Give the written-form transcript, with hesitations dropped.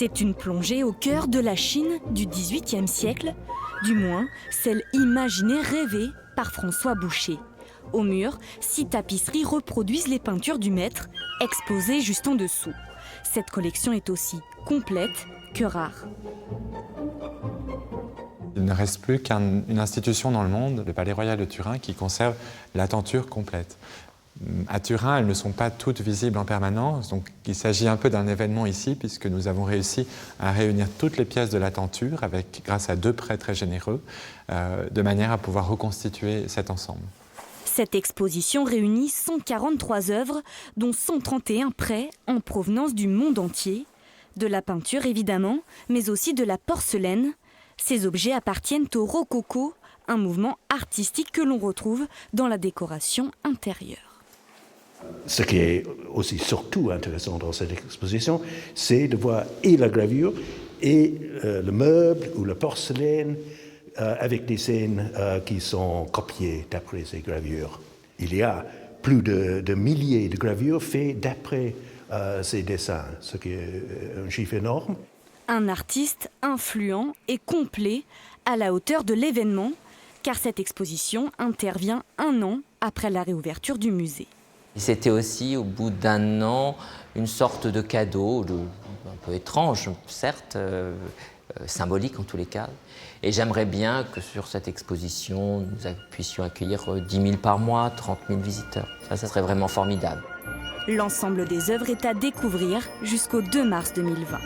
C'est une plongée au cœur de la Chine du XVIIIe siècle, du moins celle imaginée, rêvée par François Boucher. Au mur, 6 tapisseries reproduisent les peintures du maître, exposées juste en dessous. Cette collection est aussi complète que rare. Il ne reste plus qu'une institution dans le monde, le Palais Royal de Turin, qui conserve la tenture complète. À Turin, elles ne sont pas toutes visibles en permanence, donc il s'agit un peu d'un événement ici, puisque nous avons réussi à réunir toutes les pièces de la tenture, grâce à 2 prêts très généreux, de manière à pouvoir reconstituer cet ensemble. Cette exposition réunit 143 œuvres, dont 131 prêts en provenance du monde entier. De la peinture évidemment, mais aussi de la porcelaine. Ces objets appartiennent au rococo, un mouvement artistique que l'on retrouve dans la décoration intérieure. Ce qui est aussi surtout intéressant dans cette exposition, c'est de voir et la gravure et le meuble ou la porcelaine avec des scènes qui sont copiées d'après ces gravures. Il y a plus de milliers de gravures faites d'après ces dessins, ce qui est un chiffre énorme. Un artiste influent et complet à la hauteur de l'événement, car cette exposition intervient 1 an après la réouverture du musée. C'était aussi, au bout d'1 an, une sorte de cadeau, un peu étrange, certes, symbolique en tous les cas. Et j'aimerais bien que sur cette exposition, nous puissions accueillir 10 000 par mois, 30 000 visiteurs. Ça serait vraiment formidable. L'ensemble des œuvres est à découvrir jusqu'au 2 mars 2020.